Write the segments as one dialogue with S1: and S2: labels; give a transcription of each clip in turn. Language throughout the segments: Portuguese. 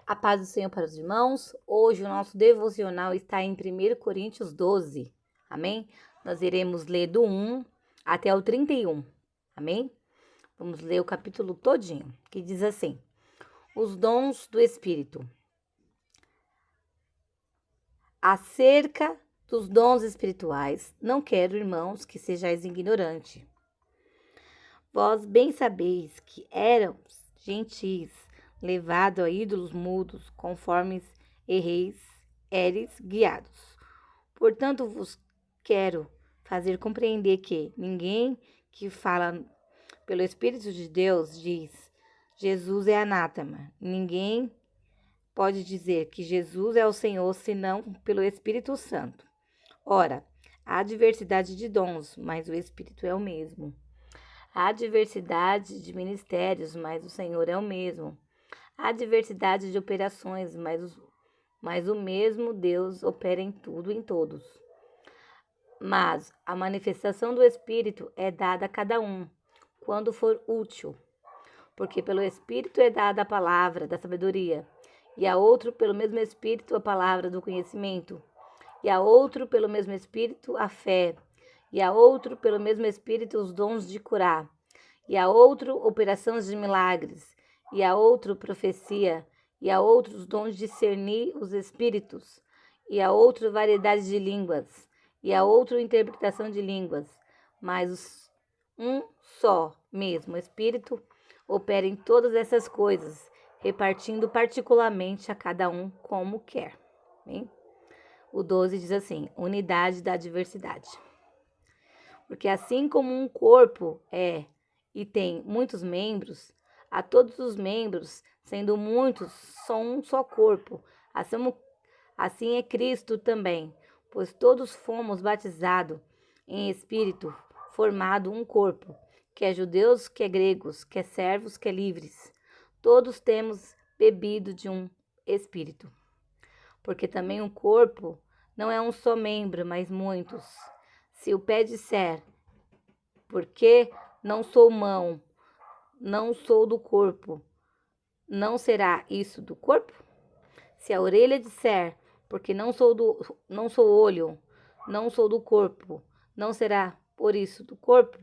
S1: A paz do Senhor para os irmãos. Hoje o nosso devocional está em 1 Coríntios 12. Amém? Nós iremos ler do 1 até o 31. Amém? Vamos ler o capítulo todinho, que diz assim: os dons do Espírito. Acerca dos dons espirituais, não quero, irmãos, que sejais ignorantes. Vós bem sabeis que éramos gentis, levado a ídolos mudos, conforme éreis guiados. Portanto, vos quero fazer compreender que ninguém que fala pelo Espírito de Deus diz: Jesus é anátema. Ninguém pode dizer que Jesus é o Senhor, senão pelo Espírito Santo. Ora, há diversidade de dons, mas o Espírito é o mesmo. Há diversidade de ministérios, mas o Senhor é o mesmo. Há diversidade de operações, mas o mesmo Deus opera em tudo e em todos. Mas a manifestação do Espírito é dada a cada um, quando for útil. Porque pelo Espírito é dada a palavra da sabedoria, e a outro pelo mesmo Espírito a palavra do conhecimento, e a outro pelo mesmo Espírito a fé, e a outro pelo mesmo Espírito os dons de curar, e a outro operações de milagres, e a outro profecia, e a outro os dons de discernir os espíritos, e a outro variedade de línguas, e a outro interpretação de línguas, mas um só mesmo Espírito opera em todas essas coisas, repartindo particularmente a cada um como quer. Hein? O 12 diz assim: unidade da diversidade. Porque assim como um corpo é e tem muitos membros, a todos os membros, sendo muitos, são um só corpo. Assim é Cristo também, pois todos fomos batizados em Espírito, formado um corpo, quer judeus, quer gregos, quer servos, quer livres. Todos temos bebido de um Espírito. Porque também o corpo não é um só membro, mas muitos. Se o pé disser, porque não sou mão, não sou do corpo, não será isso do corpo? Se a orelha disser, porque não sou olho, não sou do corpo, não será por isso do corpo?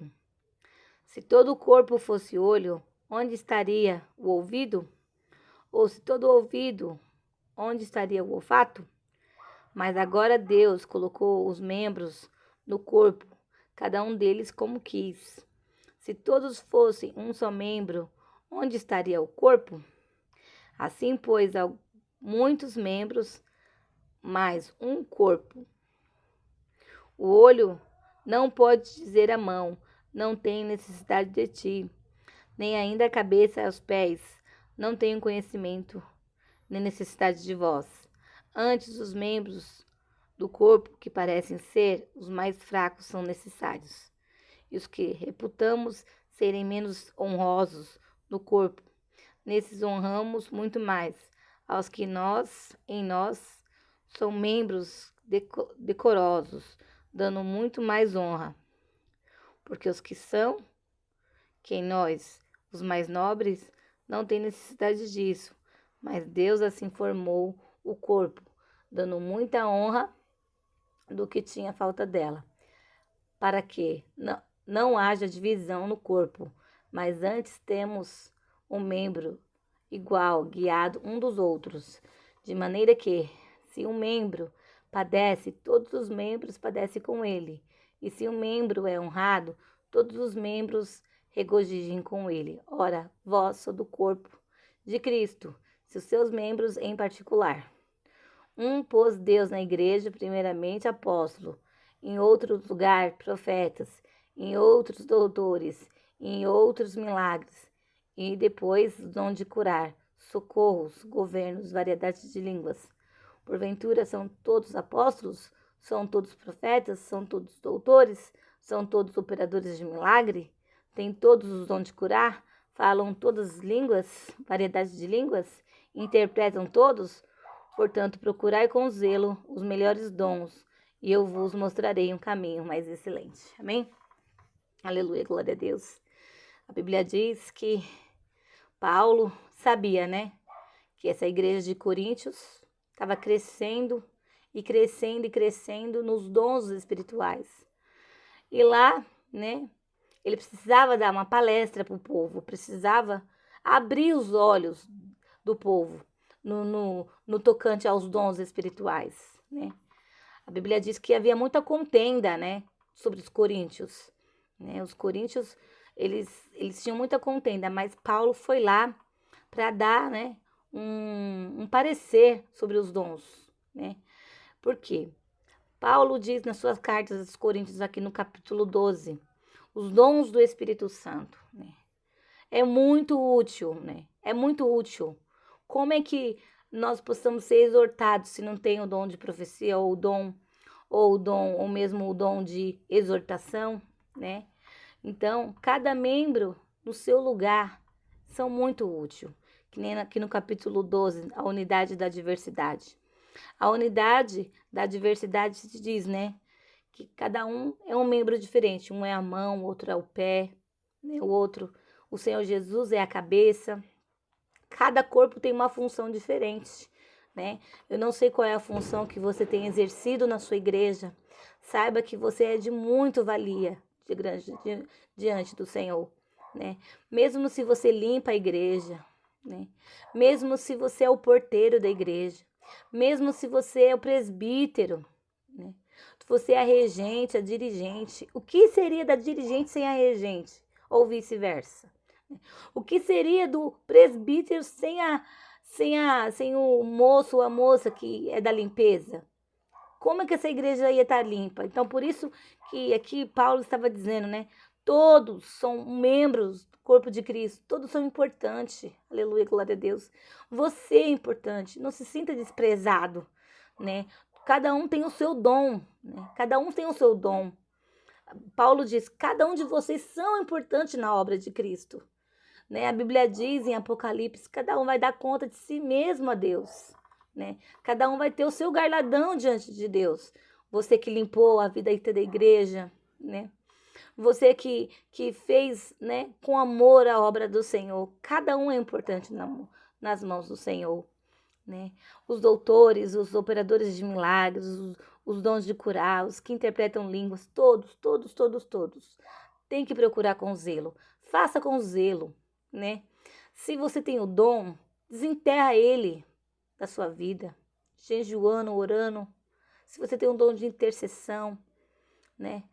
S1: Se todo o corpo fosse olho, onde estaria o ouvido? Ou se todo o ouvido, onde estaria o olfato? Mas agora Deus colocou os membros no corpo, cada um deles como quis. Se todos fossem um só membro, onde estaria o corpo? Assim, pois, há muitos membros, mas um corpo. O olho não pode dizer à mão: não tenho necessidade de ti, nem ainda a cabeça aos pés: não tenho conhecimento, nem necessidade de vós. Antes, os membros do corpo que parecem ser os mais fracos são necessários, e os que reputamos serem menos honrosos no corpo, nesses honramos muito mais aos que em nós são membros decorosos, dando muito mais honra, porque os que em nós, os mais nobres, não têm necessidade disso, mas Deus assim formou o corpo, dando muita honra do que tinha falta dela, para que não haja divisão no corpo, mas antes temos um membro igual, guiado um dos outros, de maneira que, se um membro padece, todos os membros padecem com ele, e se um membro é honrado, todos os membros regozijem com ele. Ora, vós sois do corpo de Cristo, se os seus membros em particular. Um pôs Deus na igreja, primeiramente apóstolo, em outro lugar profetas, em outros doutores, em outros milagres, e depois o dom de curar, socorros, governos, variedade de línguas. Porventura são todos apóstolos? São todos profetas? São todos doutores? São todos operadores de milagre? Têm todos os dons de curar? Falam todas as línguas, variedade de línguas? Interpretam todos? Portanto, procurai com zelo os melhores dons, e eu vos mostrarei um caminho mais excelente. Amém? Aleluia, glória a Deus. A Bíblia diz que Paulo sabia, né? que essa igreja de Coríntios estava crescendo e crescendo e crescendo nos dons espirituais. E lá, né, ele precisava dar uma palestra para o povo, precisava abrir os olhos do povo no tocante aos dons espirituais, né? A Bíblia diz que havia muita contenda, né, sobre os coríntios, né? Os coríntios, eles tinham muita contenda, mas Paulo foi lá para dar, né, um parecer sobre os dons, né? Por quê? Paulo diz nas suas cartas aos Coríntios, aqui no capítulo 12, os dons do Espírito Santo, né? É muito útil, né? É muito útil. Como é que nós possamos ser exortados se não tem o dom de profecia ou mesmo o dom de exortação, né? Então, cada membro no seu lugar são muito úteis. Que nem aqui no capítulo 12, a unidade da diversidade. A unidade da diversidade se diz, né? Que cada um é um membro diferente. Um é a mão, o outro é o pé, né? O outro, o Senhor Jesus é a cabeça. Cada corpo tem uma função diferente, né? Eu não sei qual é a função que você tem exercido na sua igreja. Saiba que você é de muito valia diante do Senhor, né? Mesmo se você limpa a igreja, né? Mesmo se você é o porteiro da igreja, mesmo se você é o presbítero, né? Se você é a regente, a dirigente, o que seria da dirigente sem a regente? Ou vice-versa? O que seria do presbítero sem o moço ou a moça que é da limpeza? Como é que essa igreja ia estar limpa? Então, por isso que aqui Paulo estava dizendo, né? Todos são membros do corpo de Cristo, todos são importantes. Aleluia, glória a Deus. Você é importante, não se sinta desprezado, né? Cada um tem o seu dom, né? Cada um tem o seu dom. Paulo diz: cada um de vocês são importantes na obra de Cristo, né? A Bíblia diz em Apocalipse: cada um vai dar conta de si mesmo a Deus, né? Cada um vai ter o seu galardão diante de Deus. Você que limpou a vida da igreja, né? Você que fez, né, com amor a obra do Senhor. Cada um é importante nas mãos do Senhor, né? Os doutores, os operadores de milagres, os dons de curar, os que interpretam línguas, todos. Tem que procurar com zelo. Faça com zelo, né? Se você tem o dom, desenterra ele da sua vida, jejuando, orando. Se você tem um dom de intercessão, né?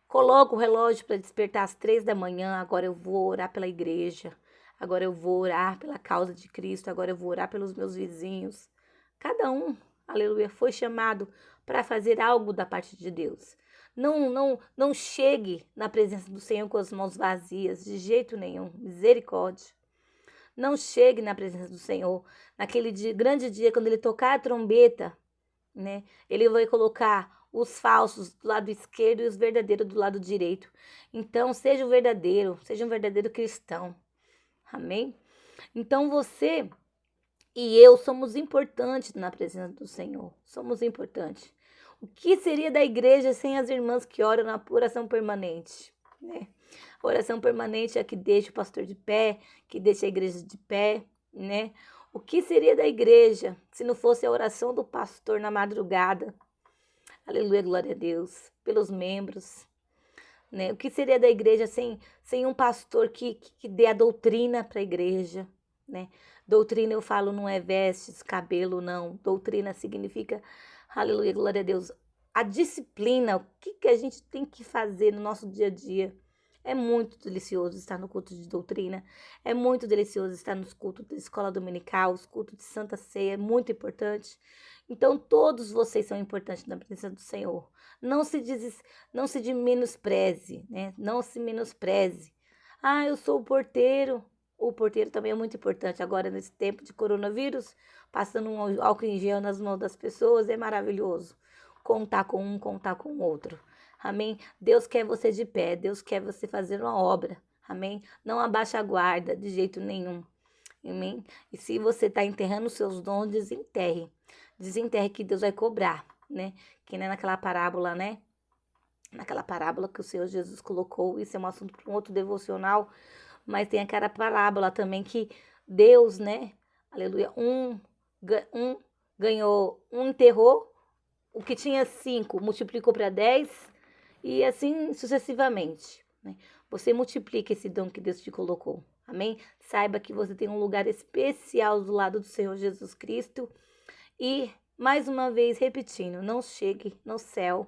S1: Coloca o relógio para despertar às 3 da manhã. Agora eu vou orar pela igreja. Agora eu vou orar pela causa de Cristo. Agora eu vou orar pelos meus vizinhos. Cada um, aleluia, foi chamado para fazer algo da parte de Deus. Não chegue na presença do Senhor com as mãos vazias, de jeito nenhum. Misericórdia. Não chegue na presença do Senhor naquele dia, grande dia, quando ele tocar a trombeta, né? Ele vai colocar os falsos do lado esquerdo e os verdadeiros do lado direito. Então, seja um verdadeiro cristão. Amém? Então, você e eu somos importantes na presença do Senhor. Somos importantes. O que seria da igreja sem as irmãs que oram na oração permanente, né? A oração permanente é a que deixa o pastor de pé, que deixa a igreja de pé, né? O que seria da igreja se não fosse a oração do pastor na madrugada? Aleluia, glória a Deus, pelos membros, né? O que seria da igreja sem um pastor que dê a doutrina para a igreja, né? Doutrina, eu falo, não é vestes, cabelo, não. Doutrina significa, aleluia, glória a Deus, a disciplina, o que a gente tem que fazer no nosso dia a dia. É muito delicioso estar no culto de doutrina, é muito delicioso estar nos cultos da escola dominical, os cultos de Santa Ceia, é muito importante. Então, todos vocês são importantes na presença do Senhor. Não se menospreze, né? Não se menospreze. Ah, eu sou o porteiro. O porteiro também é muito importante agora nesse tempo de coronavírus, passando um álcool em gel nas mãos das pessoas, é maravilhoso. Contar com um, contar com o outro. Amém? Deus quer você de pé, Deus quer você fazer uma obra. Amém? Não abaixa a guarda de jeito nenhum. Amém? E se você está enterrando os seus dons, desenterre. Desenterre que Deus vai cobrar, né? Que nem naquela parábola, né? Naquela parábola que o Senhor Jesus colocou. Isso é um assunto para um outro devocional. Mas tem aquela parábola também que Deus, né? Aleluia. Um ganhou, um enterrou, o que tinha 5 multiplicou para 10 e assim sucessivamente, né? Você multiplica esse dom que Deus te colocou. Amém? Saiba que você tem um lugar especial do lado do Senhor Jesus Cristo. E, mais uma vez, repetindo, não chegue no céu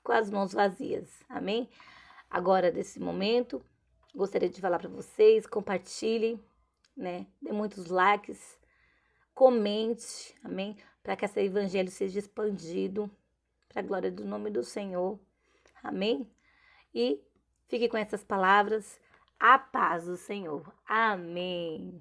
S1: com as mãos vazias. Amém? Agora, nesse momento, gostaria de falar para vocês, compartilhe, né? Dê muitos likes, comente, amém? Para que esse evangelho seja expandido para a glória do nome do Senhor. Amém? E fique com essas palavras. A paz do Senhor. Amém.